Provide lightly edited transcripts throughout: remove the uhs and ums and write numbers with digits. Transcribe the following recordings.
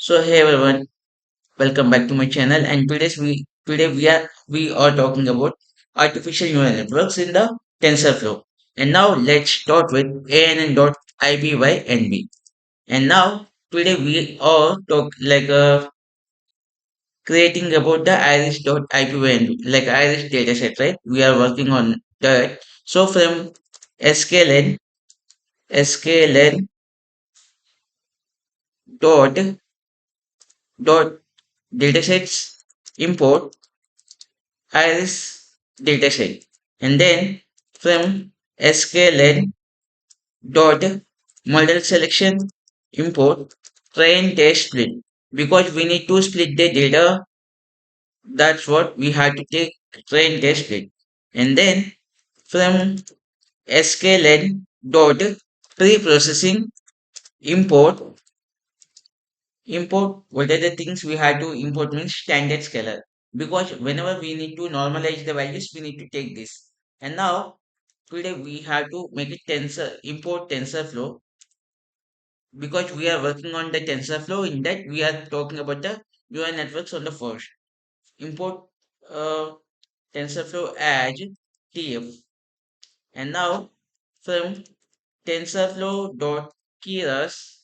So hey everyone, welcome back to my channel. And today we are talking about artificial neural networks in the TensorFlow. And now let's start with ANN.IPYNB. And now today we are creating about the iris.ipynb, like iris dataset, right? We are working on that. So from sklen dot dot datasets import iris dataset, and then from sklen dot model selection import train test split, because we need to split the data. That's what we had to take, train test split. And then from sklen dot pre-processing import import what are the things we had to import, means standard scalar, because whenever we need to normalize the values we need to take this. And now today we have to make it import TensorFlow, because we are working on the TensorFlow. In that we are talking about the neural networks on the first. Import uh, TensorFlow as TF. And now from TensorFlow dot Keras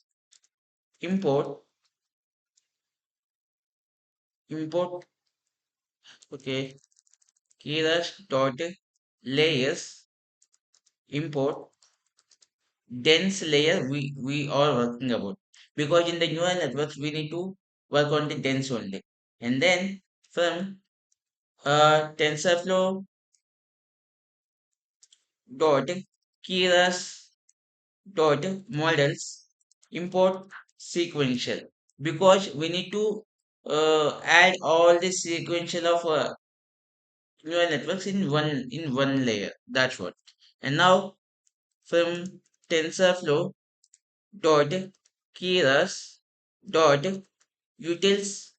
import import okay Keras dot layers import dense layer we are working about, because in the neural networks we need to work on the dense only. And then from TensorFlow dot Keras dot models import sequential, because we need to add all the sequential of neural networks in one layer. That's what. And now from TensorFlow dot Keras dot utils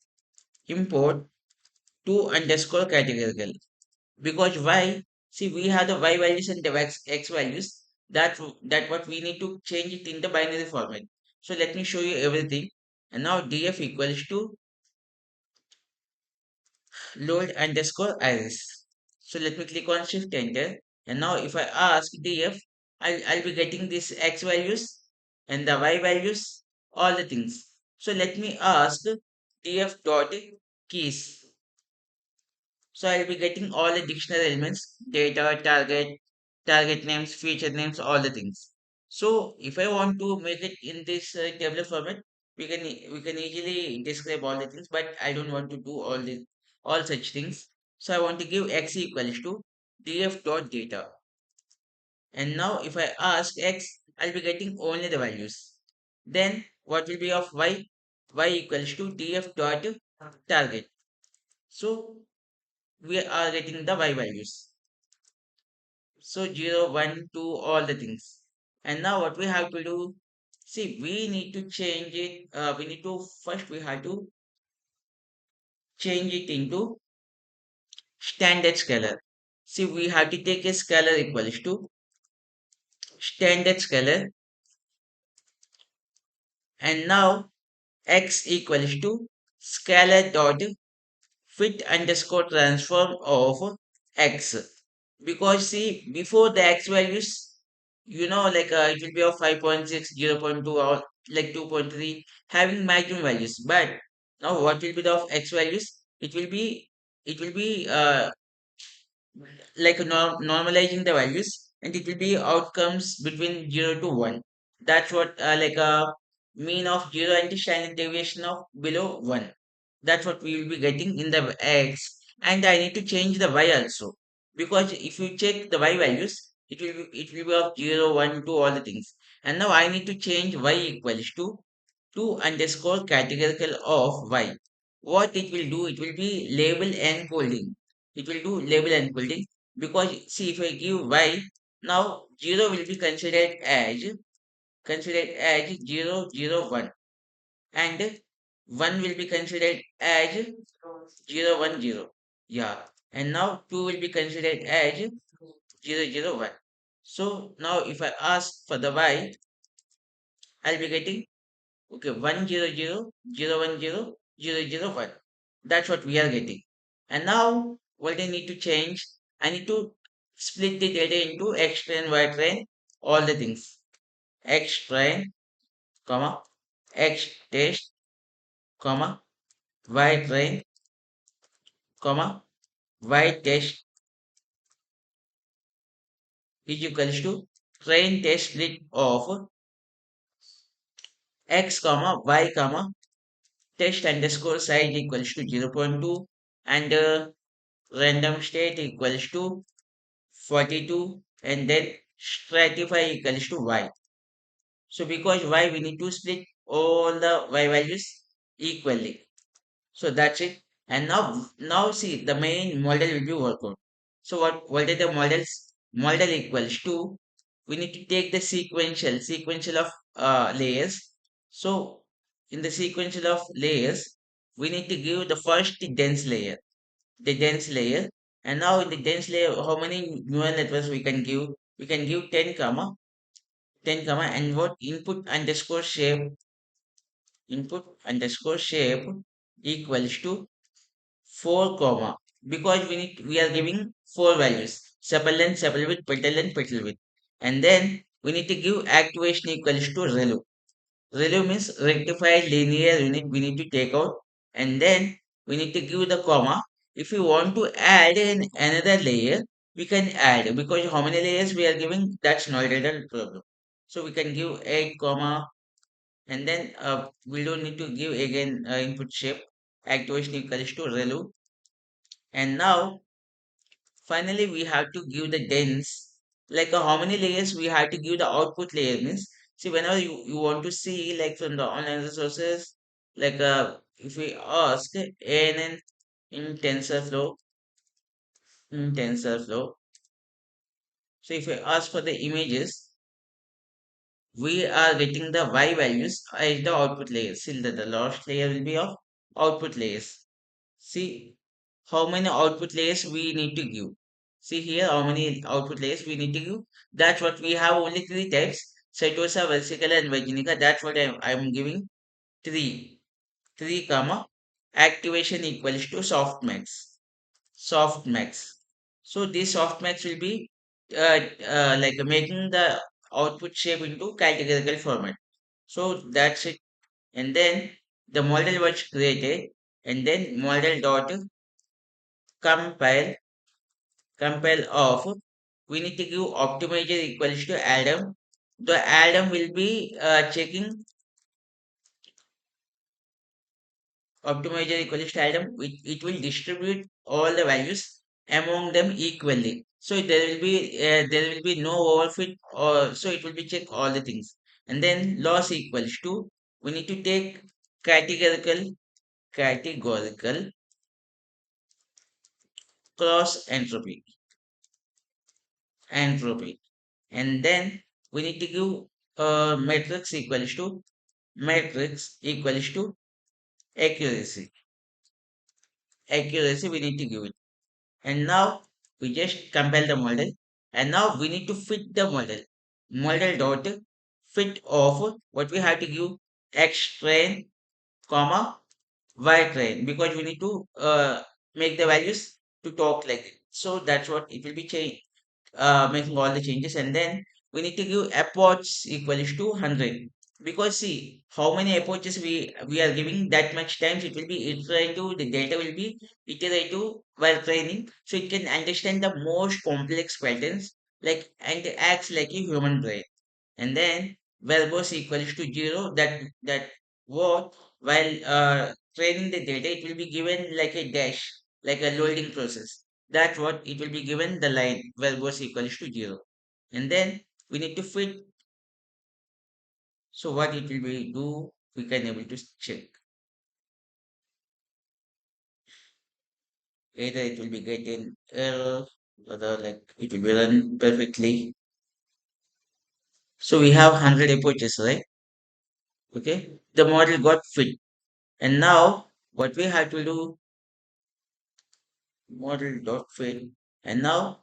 import to underscore categorical, because y, see, we have the y values and the x values. That what we need to change it in the binary format. So let me show you everything. And now df equals to load underscore iris. So let me click on shift enter. And now if I ask df, I'll be getting this x values and the y values, all the things. So let me ask df dot keys. So I'll be getting all the dictionary elements, data, target names, feature names, all the things. So if I want to make it in this tabular format, we can easily describe all the things, but I don't want to do all such things. So I want to give x equals to df dot data. And now if I ask x, I'll be getting only the values. Then what will be of y? Y equals to df dot target. So we are getting the y values. So 0, 1, 2, all the things. And now what we have to do, see, we need to change it. We have to change it into standard scalar. See, we have to take a scalar equals to standard scalar. And now x equals to scalar dot fit underscore transform of x, because see, before the x values, it will be of 5.6, 0.2, or like 2.3 having maximum values. But now what will be the of x values? It will be like normalizing the values, and it will be outcomes between 0 to 1. That's what, like a mean of 0 and the standard deviation of below 1. That's what we will be getting in the x. And I need to change the y also, because if you check the y values, it will be of 0, 1, 2, all the things. And now I need to change y equals to 2 underscore categorical of y. What it will do, it will be label encoding. It will do label encoding, because see, if I give y, now 0 will be considered as 0, 0, 1, and 1 will be considered as 0, 1, 0. Yeah. And now 2 will be considered as 0, 0, 1. So now if I ask for the y, I'll be getting Okay, 100 0 1 0 0 1. That's what we are getting. And now what I need to change, I need to split the data into X train, Y train, all the things. X train, comma, X test, comma, Y train, comma, Y test is equals to train test split of X, comma, Y, comma, test underscore size equals to 0.2 and random state equals to 42 and then stratify equals to y. So because y we need to split all the y values equally. So that's it. And now see the main model will be worked out. So what are the models? Model equals to, we need to take the sequential of layers. So in the sequential of layers, we need to give the first dense layer. And now in the dense layer, how many neural networks we can give? We can give 10 comma 10 comma and what input underscore shape equals to 4 comma, because we are giving four values: sepal length, sepal width, petal length, petal width. And then we need to give activation equals to relu. Relu means rectified linear unit we need to take out, and then we need to give the comma. If we want to add in another layer, we can add, because how many layers we are giving, that's not a problem. So we can give 8 comma, and then we don't need to give again input shape activation equals to relu. And now finally we have to give the dense, like how many layers we have to give the output layer means. See, whenever you want to see like from the online resources, like if we ask ANN in TensorFlow, in TensorFlow, so if we ask for the images, we are getting the y values as the output layers. See, the last layer will be of output layers. See how many output layers we need to give. See here how many output layers we need to give. That's what we have, only three types: Cytosa, versicolor, and Virginica. That's what I'm giving three. Three comma activation equals to softmax. Softmax. So this softmax will be like making the output shape into categorical format. So that's it. And then the model was created, and then model dot compile compile of, we need to give optimizer equals to Adam. The Adam will be checking optimizer equals to Adam. It will distribute all the values among them equally. So there will be no overfit, or so it will be check all the things. And then loss equals to, we need to take categorical cross entropy. And then we need to give matrix equals to accuracy. Accuracy we need to give it. And now we just compile the model. And now we need to fit the model. Model dot fit of, what we have to give, X train, comma, Y train, because we need to make the values to talk like it. So that's what it will be changed, making all the changes. And then we need to give approach equals to 100, because see how many approaches we are giving, that much times it will be iterative, the data will be iterative while training, so it can understand the most complex patterns, like, and acts like a human brain. And then verbose equals to 0, that what, while training the data, it will be given like a dash, like a loading process. That's what it will be given, the line verbose equals to 0. And then we need to fit. So what it will be do, we can able to check either it will be getting error, whether like it will be run perfectly. So we have 100 approaches, right? Okay, the model got fit. And now what we have to do, model dot fit. And now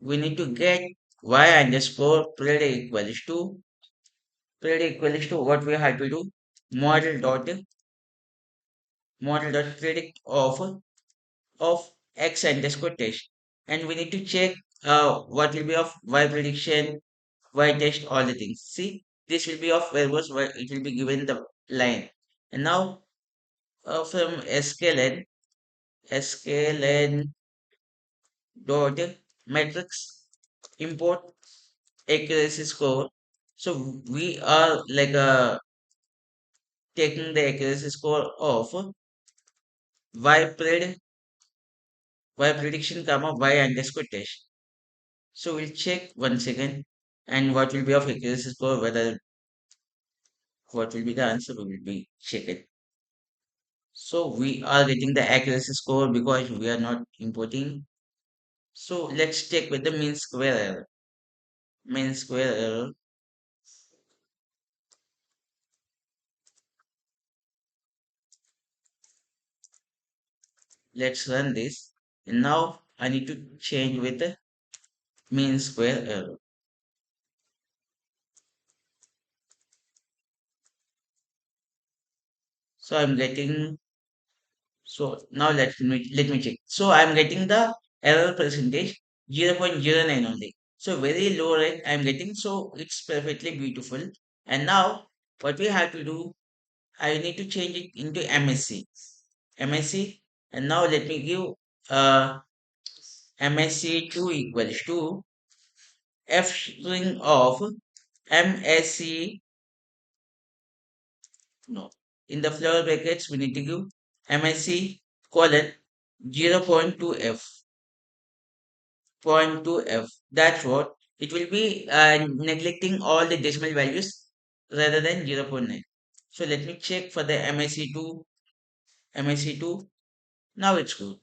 we need to get y underscore predictor equals to predict equals to what we have to do, model dot predict of x underscore test, and we need to check what will be of y prediction, y test, all the things. See, this will be of variables where it will be given the line. And now from skn dot matrix import accuracy score. So we are like taking the accuracy score of y pred y prediction comma y underscore test. So we'll check once again, and what will be of accuracy score, whether what will be the answer, we will be check it. So we are getting the accuracy score because we are not importing. So let's check with the mean square error. Mean square error. Let's run this. And now I need to change with the mean square error. So I'm getting, so now let me check. So I'm getting the error percentage 0.09 only. So very low rate I'm getting. So it's perfectly beautiful. And now what we have to do, I need to change it into MSC. MSC, and now let me give uh, MSC2 equals to F string of MSC, no, in the flower brackets we need to give MSC colon 0.2F, 0.2F. That's what it will be, neglecting all the decimal values rather than 0.9. So let me check for the MSC2, MSC2. Now it's good.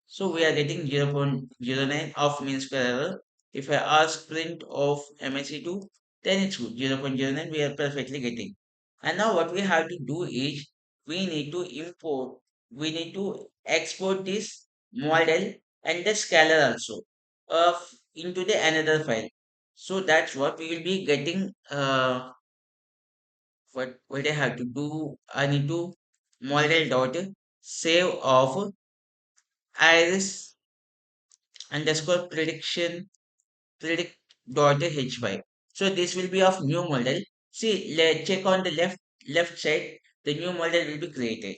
So we are getting 0.09 of mean square error. If I ask print of MSC2, then it's good. 0.09 we are perfectly getting. And now what we have to do is we need to import, we need to export this model and the scalar also into the another file. So that's what we will be getting. What I have to do, I need to model dot save of iris underscore predict dot h5. So this will be of new model. See, let's check on the left side. The new model will be created.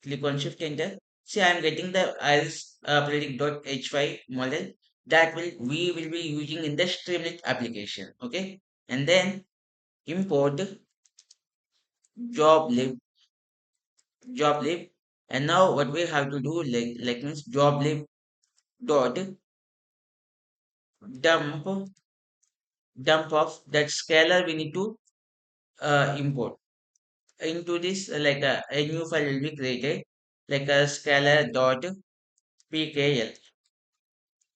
Click on Shift Enter. See, I am getting the iris predict dot h5 model that we will be using in the Streamlit application. Okay, and then import job lib job lib. And now what we have to do, like means job lib dot dump of that scalar we need to import into this, like a new file will be created, like a scalar dot pkl.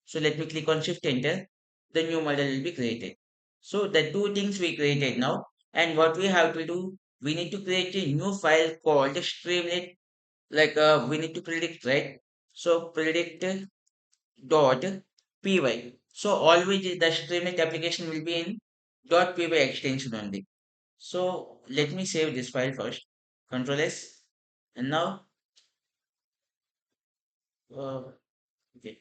So let me click on Shift Enter. The new model will be created. So the two things we created now, and what we have to do, we need to create a new file called Streamlit. Like we need to predict, right? So predict dot py. So always the Streamlit application will be in dot py extension only. So let me save this file first. Control S. And now, okay,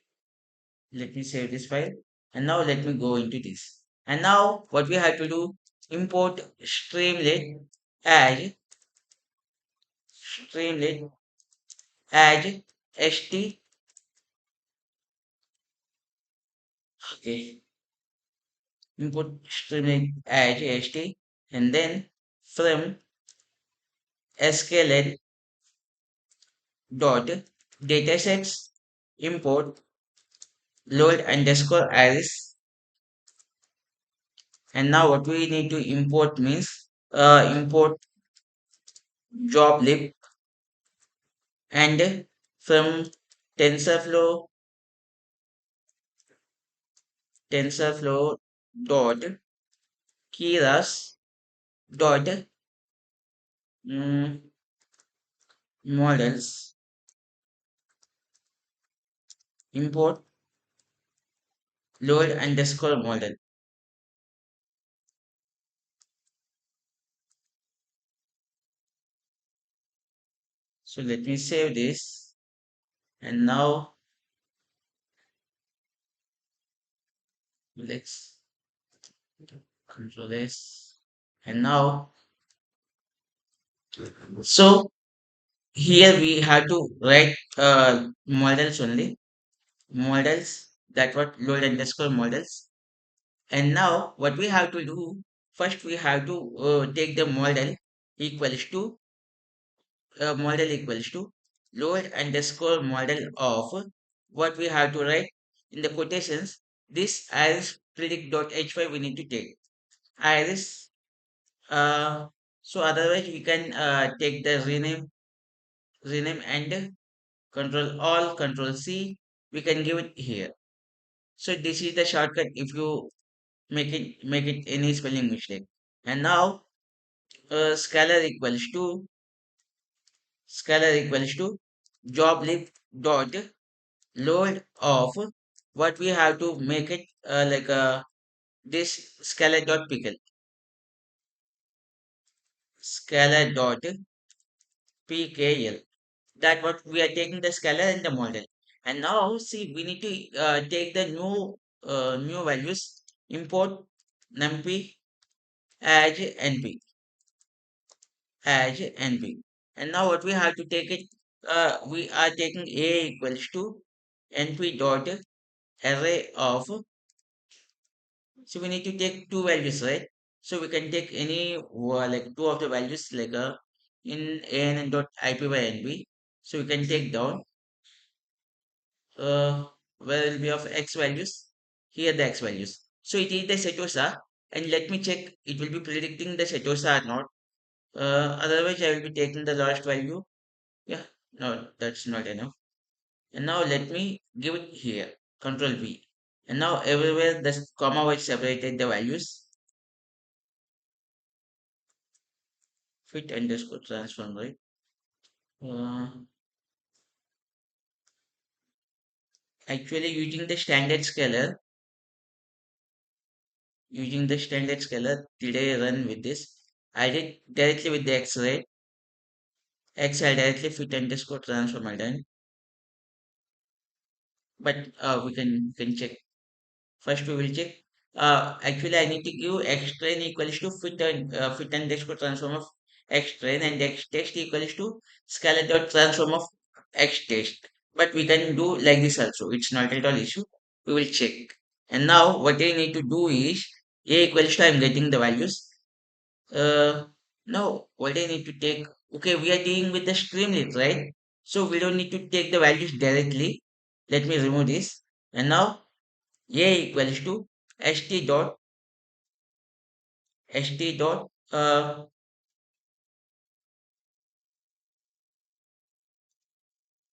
let me save this file. And now let me go into this. And now what we have to do, import as Streamlit as st. Okay, import Streamlit as st, and then from sklearn dot datasets import load underscore iris. And now what we need to import means import job lib, and from TensorFlow TensorFlow dot Keras dot mm, models import load underscore model. So let me save this, and now let's control this. And now, so here we have to write models only, models, that what load underscore models. And now what we have to do, first we have to take the model equals to load underscore model of, what we have to write in the quotations, this iris predict.h5 we need to take iris. So otherwise we can take the rename and control all, control C, we can give it here. So this is the shortcut if you make it any spelling mistake. And now scalar equals to job lib dot load of, what we have to make it like this scalar dot pickle, scalar dot pkl, that what we are taking the scalar and the model. And now see we need to take the new values, import numpy as np, and now what we have to take it, we are taking a equals to np dot array of, so we need to take two values, right? So we can take any like two of the values like in an dot ip by nb. So we can take down uh where will be of x values, here the x values. So it is the setosa, and let me check it will be predicting the setosa or not. Otherwise I will be taking the last value. Yeah, no, that's not enough. And now let me give it here, control V. And now everywhere the comma was separated the values, fit underscore transform, right? Uh, Actually using the standard scalar, did I run with this? I did directly with the X, right? X I directly fit underscore transform I done. But we can check. First we will check. Actually I need to give x train equals to fit underscore transform of x train, and x test equals to scalar dot transform of x test. But we can do like this also. It's not at all issue. We will check. And now what I need to do is a equals to, I'm getting the values. Uh, Now what I need to take. Okay, we are dealing with the Streamlit, right? So we don't need to take the values directly. Let me remove this. And now a equals to st dot st dot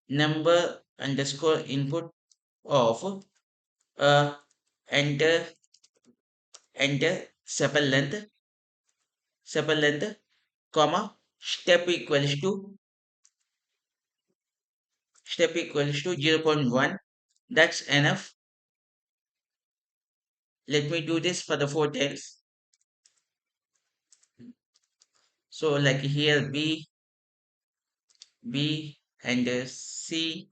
number underscore input of uh, enter enter sepal length comma step equals to 0.1. That's enough. Let me do this for the four times. So like here b and c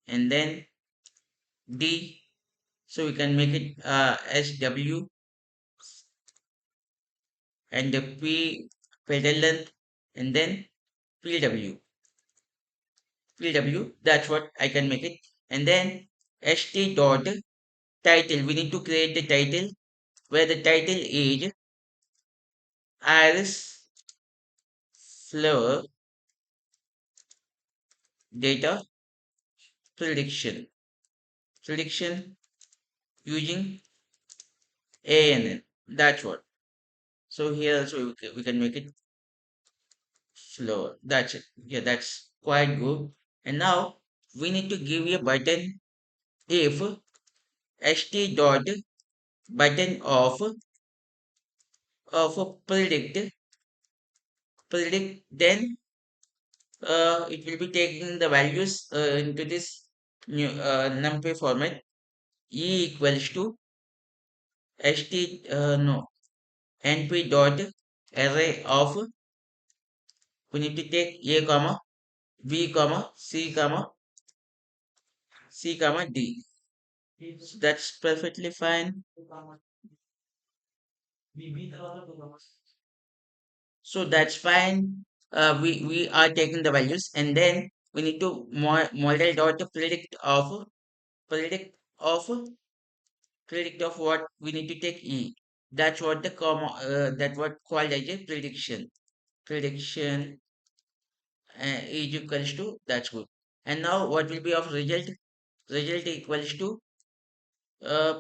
and then d, so we can make it sw and the p pedal length, and then pw, that's what I can make it. And then st dot title, we need to create the title, where the title is iris flower data prediction using ANN, that's what. So here also we can make it flower, that's it. Yeah, that's quite good. And now we need to give a button if st dot button of predict, then it will be taking the values into this new numpy format. E equals to st no np dot array of, we need to take a comma B comma C comma D. So that's perfectly fine. So that's fine. We are taking the values and then we need to model dot to predict of predict of what we need to take E. That's what the comma that what called as a prediction. Prediction is equals to that's good. And now what will be of result? Result equals to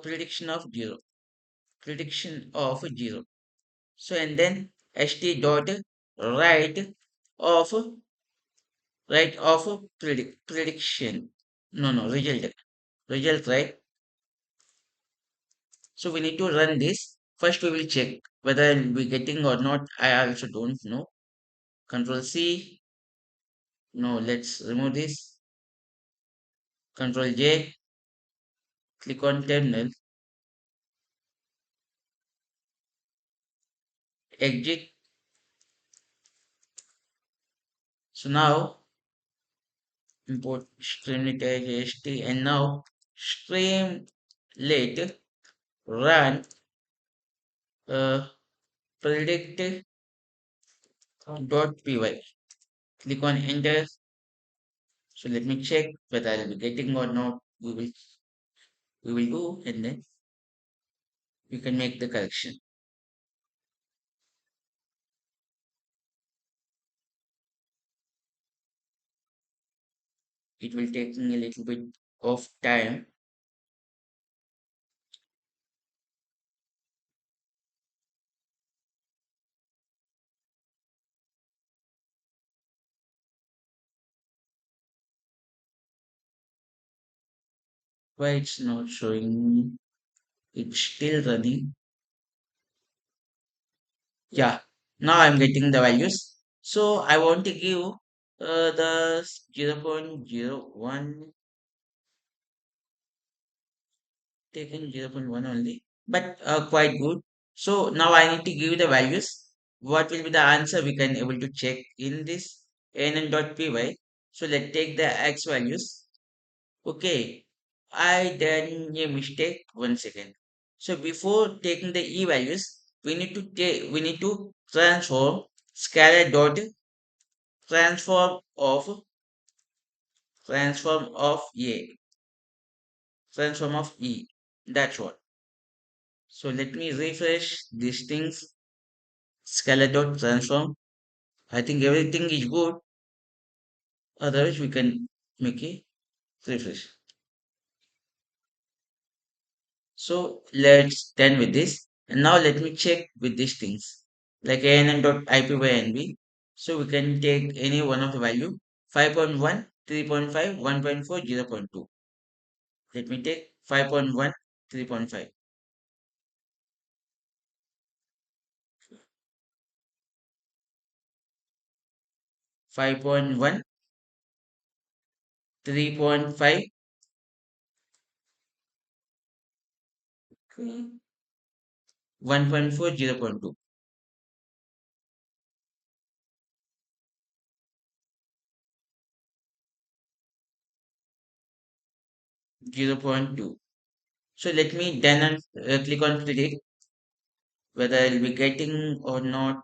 prediction of zero. Prediction of zero. So and then st dot right of prediction. No, result, right? So we need to run this. First we will check whether I'll be getting or not. I also don't know. Control C. No, let's remove this. Control J. Click on terminal. Exit. So now import Streamlit as st and now Streamlit run predict dot py. Click on enter. So let me check whether I'll be getting or not. We will do and then we can make the correction. It will take me a little bit of time. Why it's not showing me? It's still running. Yeah, now I'm getting the values. So I want to give the 0.01, taken 0.1 only, but quite good. So now I need to give the values. What will be the answer? We can able to check in this nn.py. So let's take the x values. Okay, I done a mistake. One second. So before taking the e values, we need to scalar dot transform of transform of a transform of e. That's what. So let me refresh these things. Scalar dot transform. I think everything is good. Otherwise, we can make a refresh. So let's done with this. And now let me check with these things like ann.ipynb. So we can take any one of the value 5.1, 3.5, 1.4, 0.2. Let me take 5.1, 3.5. 5.1, 3.5, 1.4, 0.2. 0.2. So let me then click on predict whether I'll be getting or not.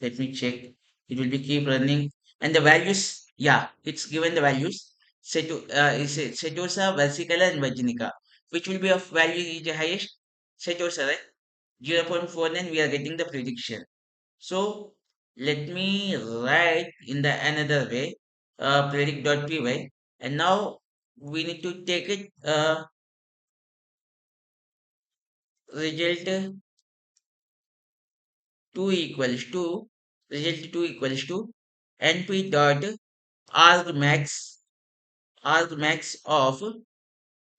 Let me check. It will be keep running. And the values, yeah, it's given the values. Setosa, Versicolor, and Vajinica. Which will be of value is the highest? Setosa, right? 0.49, we are getting the prediction. So let me write in the another way, predict.py. And now we need to take it result 2 equals to result 2 equals to np dot argmax argmax of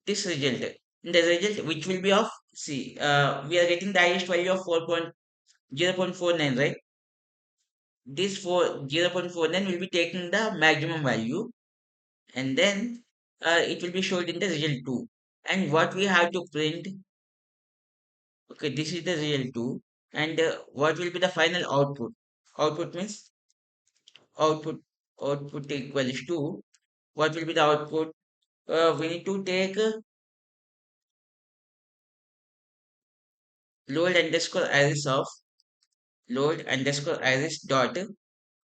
this result. The result which will be of see we are getting the highest value of 4.0.49, right? This 0.49 will be taking the maximum value and then it will be showed in the result 2. And what we have to print, okay, this is the result 2 and what will be the final output? Output means output. output equals to, what will be the output? We need to take load underscore arrays of load underscore arrays dot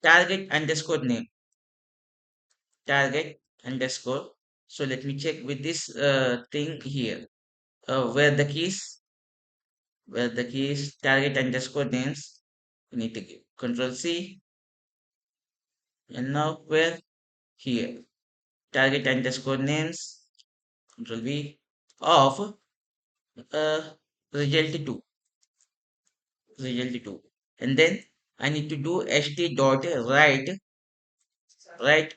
target underscore name, target underscore. So let me check with this thing here, where the keys, target underscore names. We need to give Control C, and now where here target underscore names, Control V of uh, result 2, result 2, and then I need to do st dot right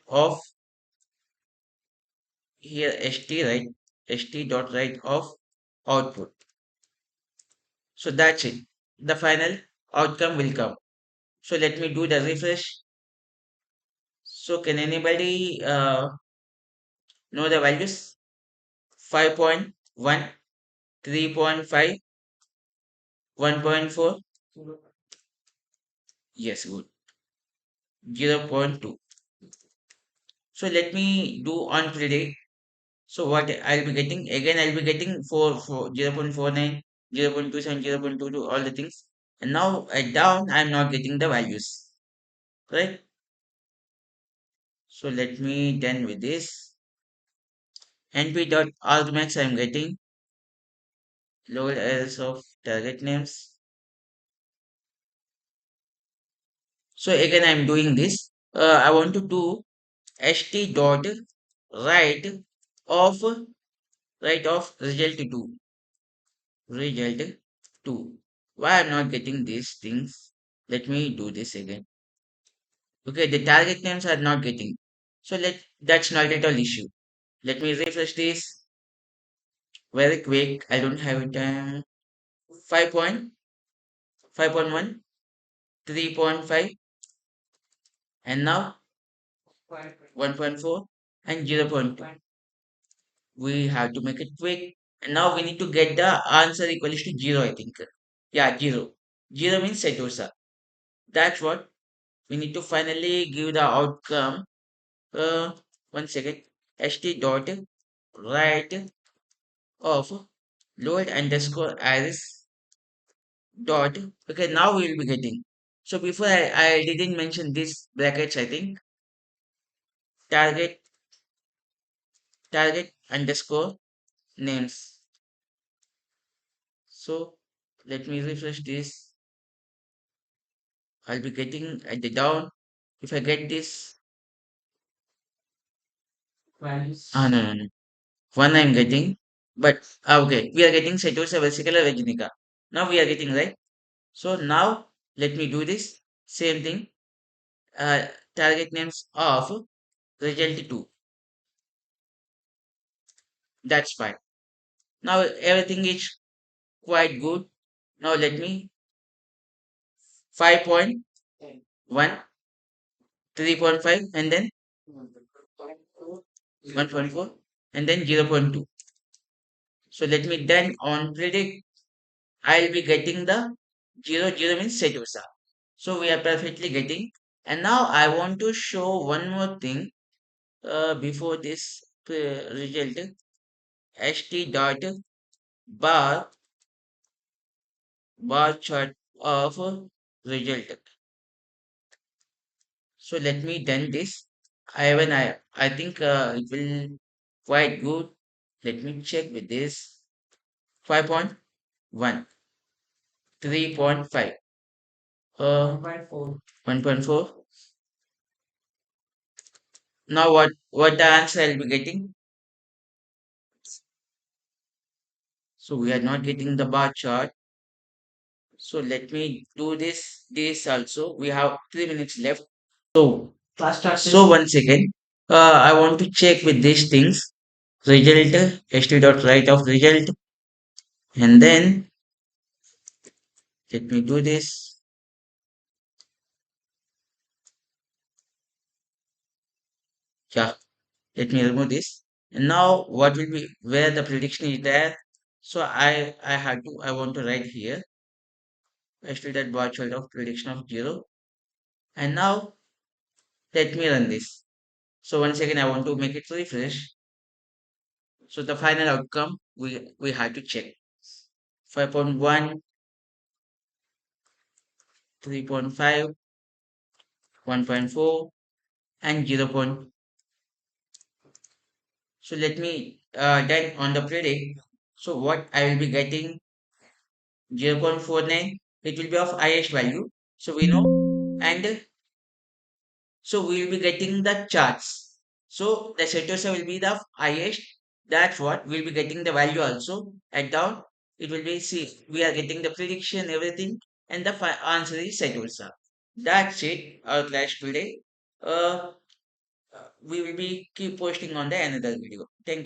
of here st dot right of output. So that's it. The final outcome will come. So let me do the refresh. So can anybody know the values? 5.1, 3.5, 1.4. Yes, good. 0.2. So let me do on predict. So what I'll be getting? Again, I'll be getting 0.49, 0.27, 0.22, all the things. And now at down, I'm not getting the values. Right? So let me done with this. np.argmax I'm getting. Load as of target names. So again, I'm doing this. I want to do st dot right of result 2, result 2. Why I'm not getting these things? Let me do this again. Okay, the target names are not getting. So that's not at all issue. Let me refresh this very quick. I don't have time. 5.1, 3.5, and now 1.4 and 0.2. We have to make it quick. And now we need to get the answer equals to 0, I think. Yeah, 0. 0 means Setosa. That's what we need to finally give the outcome. Uh, One second. st dot right of load underscore iris dot. Okay, now we will be getting. So before I didn't mention this brackets, I think target underscore names. So let me refresh this. I'll be getting at the down. If I get this, no, no, no. One I'm getting, but okay, we are getting Setosa Vesicular Vaginica. Now we are getting right. So now let me do this same thing. Uh, Target names of result 2. That's fine. Now everything is quite good. Now let me 5.1, 3.5, and then 1.4, and then 0.2. So let me then on predict. I'll be getting the 0 means Setosa. So we are perfectly getting. And now I want to show one more thing before this result. st dot bar chart of result. So let me done this. I think it will quite good. Let me check with this. 5.1, 3.5, 1.4. Now what the answer I'll be getting? So we are not getting the bar chart. So let me do this also. We have 3 minutes left. So so one second. I want to check with these things. Result st dot right of result, and then let me do this. Yeah, let me remove this. And now what will be where the prediction is there? So I want to write here st dot bar chart of prediction of 0. And now Let me run this. So once again, I want to make it refresh. So the final outcome we have to check 5.1, 3.5, 1.4, and 0. So let me then on the predict. So what I will be getting 0.49. It will be of highest value. So we know, and so we will be getting the charts. So the Setosa will be the highest. That's what we'll be getting the value also. At down, it will be see we are getting the prediction, everything, and the answer is Setosa. That's it. Our class today. We will be keep posting on the another video. Thank you.